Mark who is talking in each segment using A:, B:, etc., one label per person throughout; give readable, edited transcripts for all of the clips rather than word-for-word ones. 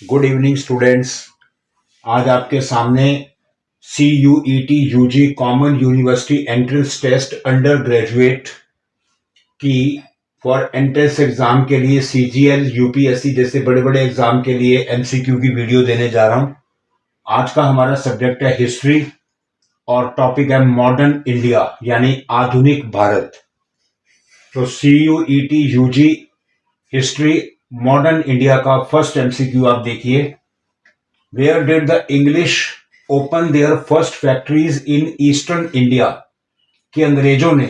A: Good evening students. आज आपके सामने CUET common university entrance test undergraduate की फॉर एंट्रेंस एग्जाम के लिए CGL UPSC जैसे बड़े बड़े एग्जाम के लिए MCQ की वीडियो देने जा रहा हूं। आज का हमारा सब्जेक्ट है हिस्ट्री और टॉपिक है मॉडर्न इंडिया यानी आधुनिक भारत। तो CUET UG history modern India का फर्स्ट MCQ आप देखिए। Where did the English open their first factories in Eastern India? कि अंग्रेजों ने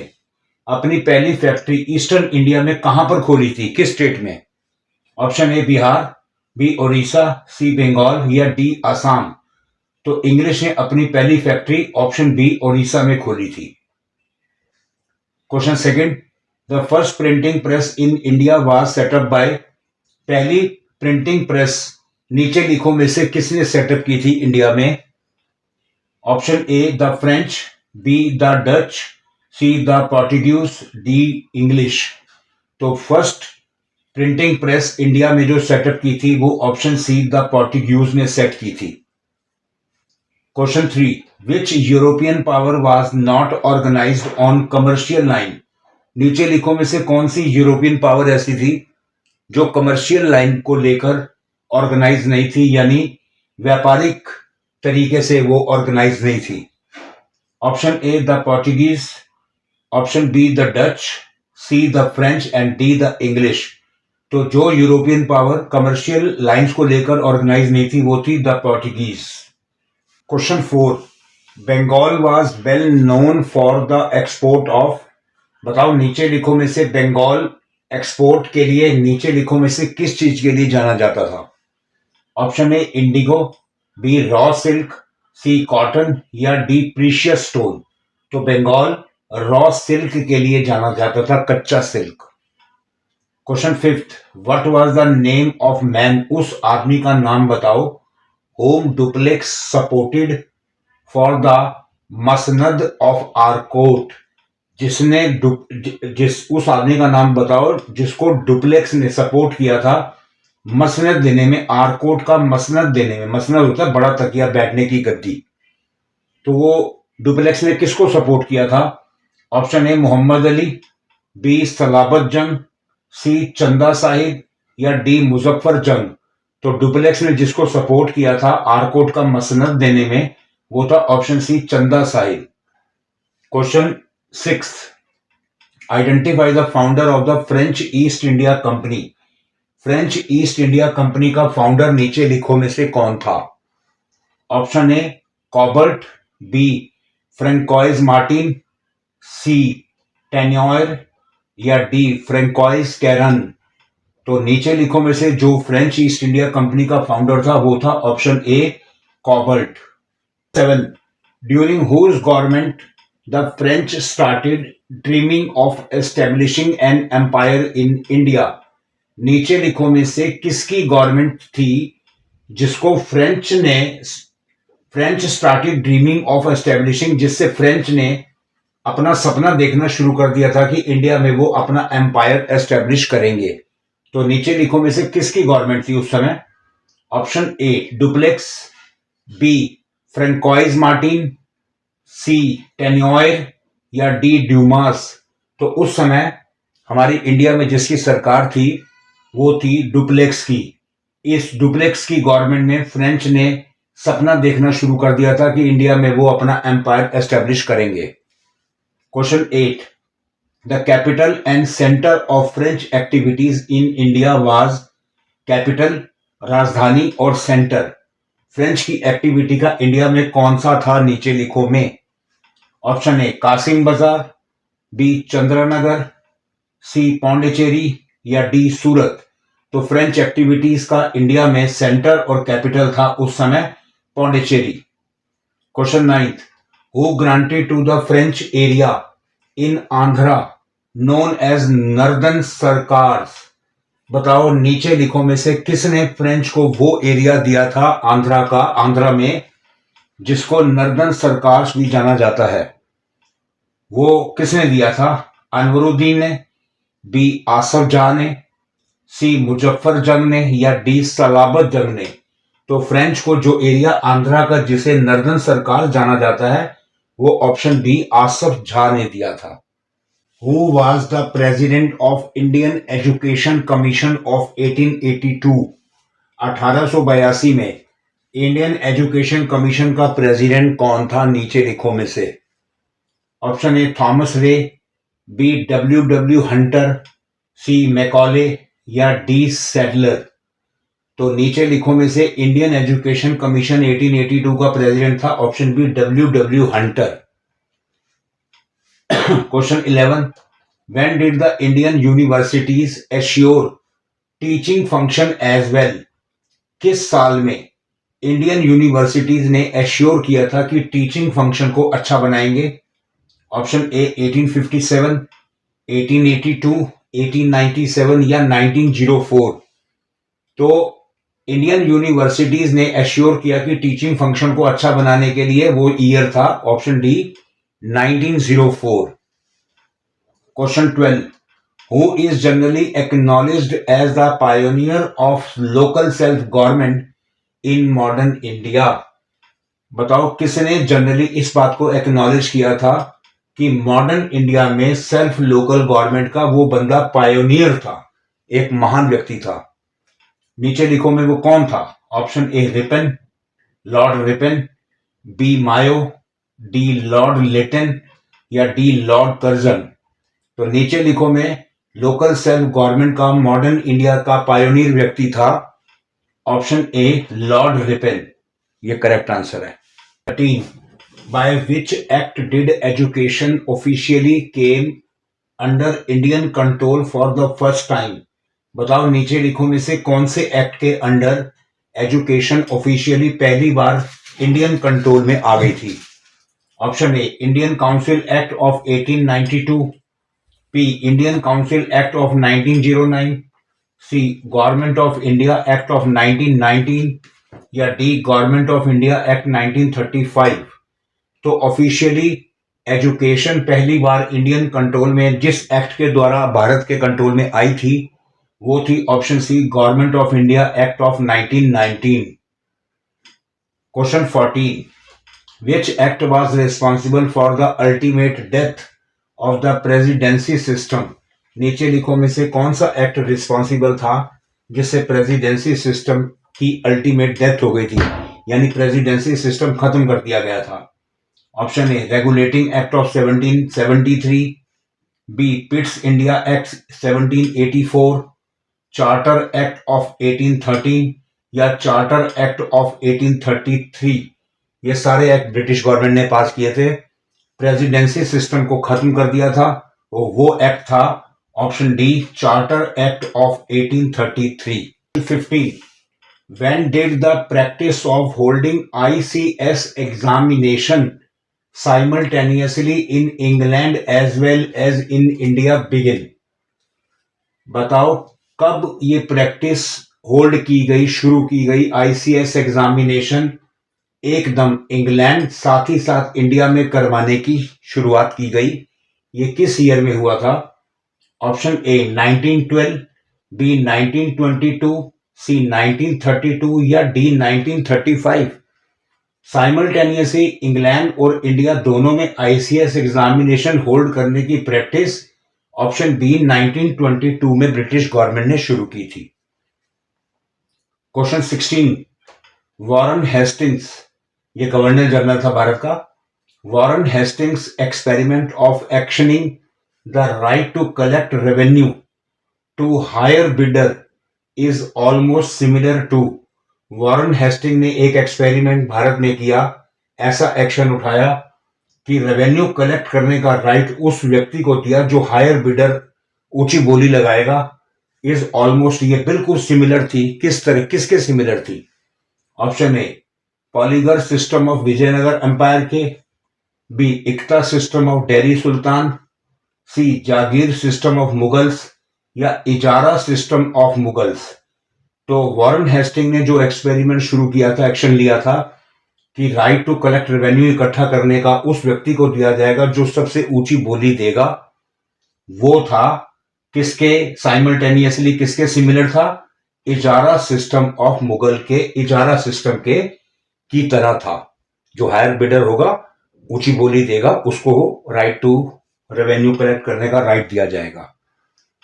A: अपनी पहली फैक्ट्री ईस्टर्न इंडिया में कहां पर खोली थी, किस स्टेट में? Option A Bihar, B Orissa, C Bengal या डी असम। तो इंग्लिश ने अपनी पहली फैक्ट्री ऑप्शन बी उड़ीसा में खोली थी। Question second, the first printing press in India was set up by. पहली प्रिंटिंग प्रेस नीचे लिखो में से किसने सेटअप की थी इंडिया में? Option A the French, B the Dutch, C the Portuguese, D English. तो फर्स्ट प्रिंटिंग प्रेस इंडिया में जो सेटअप की थी वो ऑप्शन सी द पोर्टुगीज ने सेट की थी। Question 3, which European power was not organised on commercial line. नीचे लिखो में से कौन सी यूरोपियन पावर ऐसी थी जो कमर्शियल लाइन को लेकर ऑर्गेनाइज नहीं थी, यानी व्यापारिक तरीके से वो ऑर्गेनाइज नहीं थी? Option A the Portuguese, option B the Dutch, C the French and D the English. तो जो यूरोपियन पावर कमर्शियल लाइंस को लेकर ऑर्गेनाइज नहीं थी वो थी the Portuguese. Question 4, Bengal was well known for the export of. बताओ नीचे लिखो में से बंगाल एक्सपोर्ट के लिए नीचे लिखो में से किस चीज के लिए जाना जाता था? Option A indigo, B raw silk, C cotton या डी प्रीशियस स्टोन। तो बंगाल रॉ सिल्क के लिए जाना जाता था, कच्चा silk. Question 5, what was the name of man. उस आदमी का नाम बताओ whom Dupleix supported for the masnad of Arcot. जिसने उस आदमी का नाम बताओ जिसको डुप्लेक्स ने सपोर्ट किया था मसनद देने में, आरकोट का मसनद देने में। मसनद होता है बड़ा तकिया, बैठने की गद्दी। तो वो डुप्लेक्स ने किसको सपोर्ट किया था? Option A Mohammed Ali, B Salabat Jang, C Chanda Sahib या डी मुजफ्फर जंग। तो डुप्लेक्स ने जिसको सपोर्ट किया था आरकोट का मसनद देने में वो था option C Chanda Sahib. Question 6, identify the founder of the French east India Company. French east India company का फाउंडर नीचे लिखो में से कौन था? Option A Colbert, B Francois Martin, C tenure या डी फ्रेंकोइज कैरन। तो नीचे लिखो में से जो फ्रेंच ईस्ट इंडिया कंपनी का फाउंडर था वो था option A Colbert. 7, during whose government the French started dreaming of establishing an empire in India. नीचे लिखो में से किसकी गवर्नमेंट थी जिसको French started dreaming of establishing, जिससे फ्रेंच ने अपना सपना देखना शुरू कर दिया था कि इंडिया में वो अपना एम्पायर एस्टेब्लिश करेंगे। तो नीचे लिखो में से किसकी गवर्नमेंट थी उस समय? Option A Dupleix, B Francois Martin, C tenure या डी ड्यूमास। तो उस समय हमारी इंडिया में जिसकी सरकार थी वो थी डुप्लेक्स की। इस डुप्लेक्स की गवर्नमेंट में फ्रेंच ने सपना देखना शुरू कर दिया था कि इंडिया में वो अपना एम्पायर एस्टेब्लिश करेंगे। Question 8, the capital and centre of French activities in India was. Capital राजधानी और सेंटर फ्रेंच की एक्टिविटी का इंडिया में कौन सा था नीचे लिखो में? ऑप्शन ए कासिम बाजार, बी चंद्रनगर, सी पौंडीचेरी या डी सूरत। तो फ्रेंच एक्टिविटीज का इंडिया में सेंटर और कैपिटल था उस समय Pondicherry. Question 9, who granted to the French area in Andhra known as Northern Circars. बताओ नीचे लिखो में से किसने फ्रेंच को वो एरिया दिया था आंध्रा में जिसको नर्दर्न सरकार्स भी जाना जाता है? वो किसने दिया था? अनवरुद्दीन ने, बी आसफ जाह ने, सी मुजफ्फर जंग ने या डी सलाबत जंग ने। तो फ्रेंच को जो एरिया आंध्रा का जिसे नर्दन सरकार जाना जाता है वो ऑप्शन बी आसफ झा ने दिया था। Who was the president of Indian education commission of 1882? 1882 में इंडियन एजुकेशन कमीशन का प्रेसिडेंट कौन था? नीचे लिखो में से। ऑप्शन ए थॉमस रे, बी डब्ल्यू डब्ल्यू हंटर, सी मैकॉले या डी सैडलर। तो नीचे लिखो में से इंडियन एजुकेशन कमीशन 1882 का प्रेसिडेंट था option B W W Hunter. Question 11, when did the Indian universities assure teaching function as well? किस साल में इंडियन यूनिवर्सिटीज ने एश्योर किया था कि टीचिंग फंक्शन को अच्छा बनाएंगे? ऑप्शन ए 1857, 1882, 1897 या 1904। तो इंडियन यूनिवर्सिटीज ने एश्योर किया कि टीचिंग फंक्शन को अच्छा बनाने के लिए वो ईयर था option D 1904। Question 12, who is generally acknowledged as the pioneer of local self government in modern India? बताओ किसने जनरली इस बात को एक्नॉलेज किया था कि मॉडर्न इंडिया में सेल्फ लोकल गवर्नमेंट का वो बंदा पायोनियर था, एक महान व्यक्ति था। नीचे लिखो में वो कौन था? Option A Ripon, Lord Ripon, B Mayo, D Lord Lytton या डी लॉर्ड कर्जन। तो नीचे लिखो में लोकल सेल्फ गवर्नमेंट का मॉडर्न इंडिया का पायोनियर व्यक्ति था ऑप्शन ए लॉर्ड रिपन, ये करेक्ट आंसर है। 13, by which act did education officially came under Indian control for the first time? बताओ नीचे लिखो में से कौन से एक्ट के अंडर एजुकेशन ऑफिशियली पहली बार इंडियन कंट्रोल में आ गई थी? Option A Indian council act of 1892, B Indian council act of 1909, C government of India act of 1919 या D government of India act 1935। तो ऑफिशियली एजुकेशन पहली बार इंडियन कंट्रोल में जिस एक्ट के द्वारा भारत के कंट्रोल में आई थी वो थी option C government of India act of 1919। Question 14, which act was responsible for the ultimate death of the presidency system? नीचे लिखो में से कौन सा एक्ट रिस्पॉन्सिबल था जिससे प्रेसिडेंसी सिस्टम की अल्टीमेट डेथ हो गई थी, यानी प्रेसिडेंसी सिस्टम खत्म कर दिया गया था? Option A regulating act of 1773, B Pitt's India act 1784, charter act of 1813 या चार्टर एक्ट ऑफ 1833। ये सारे एक्ट ब्रिटिश गवर्नमेंट ने पास किए थे, प्रेसिडेंसी सिस्टम को खत्म कर दिया था। वो एक्ट था option D charter act of 1833। 15, when did the practice of holding ICS examination simultaneously in England as well as in India begin? बताओ कब ये प्रैक्टिस होल्ड की गई, शुरू की गई ICS एग्जामिनेशन एकदम इंग्लैंड साथ ही साथ इंडिया में करवाने की शुरुआत की गई? ये किस ईयर में हुआ था? ऑप्शन ए 1912, बी 1922, सी 1932 या डी 1935। साइमल्टेनियसली इंग्लैंड और इंडिया दोनों में ICS एग्जामिनेशन होल्ड करने की प्रैक्टिस ऑप्शन बी 1922 में ब्रिटिश गवर्नमेंट ने शुरू की थी। क्वेश्चन 16, वॉरेन हेस्टिंग्स, ये गवर्नर जनरल था भारत का। Warren Hastings experiment of auctioning the right to collect revenue to higher bidder is almost similar to. Warren Hasting ने एक एक्सपेरिमेंट भारत में किया, ऐसा एक्शन उठाया कि रेवेन्यू कलेक्ट करने का राइट उस व्यक्ति को दिया जो हायर बिडर ऊंची बोली लगाएगा। इज ऑलमोस्ट, ये बिल्कुल सिमिलर थी। किस तरह, किसके सिमिलर थी? Option A Poligar system of Vijayanagara empire के, B iqta system of Delhi Sultan, C jagir system of Mughals या इजारा सिस्टम ऑफ मुगल्स। तो वॉरेन हेस्टिंग ने जो एक्सपेरिमेंट शुरू किया था, एक्शन लिया था कि राइट टू कलेक्ट रेवेन्यू इकट्ठा करने का उस व्यक्ति को दिया जाएगा जो सबसे ऊंची बोली देगा। वो था किसके साइमल्टेनियसली किसके सिमिलर था? इजारा सिस्टम ऑफ मुगल के इजारा सिस्टम के की तरह था। जो हायर बिडर होगा, ऊंची बोली देगा, उसको राइट टू रेवेन्यू कलेक्ट करने का राइट दिया जाएगा।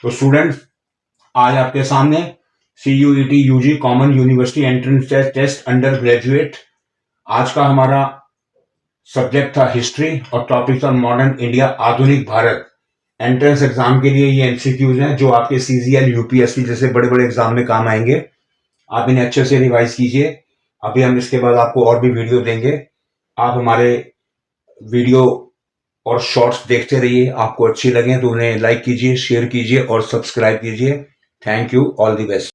A: तो स्टूडेंट्स, आज आपके सामने CUET UG common university entrance test undergraduate, आज का हमारा सब्जेक्ट था हिस्ट्री और टॉपिक था मॉडर्न इंडिया, आधुनिक भारत। एंट्रेंस एग्जाम के लिए ये एमसीक्यूज हैं जो आपके CGL UPSC जैसे बड़े बड़े एग्जाम में काम आएंगे। आप इन्हें अच्छे से रिवाइज कीजिए। अभी हम इसके बाद आपको और भी वीडियो देंगे। आप हमारे वीडियो और शॉर्ट्स देखते रहिए। आपको अच्छी लगे तो उन्हें लाइक कीजिए, शेयर कीजिए और सब्सक्राइब कीजिए। Thank you, all the best.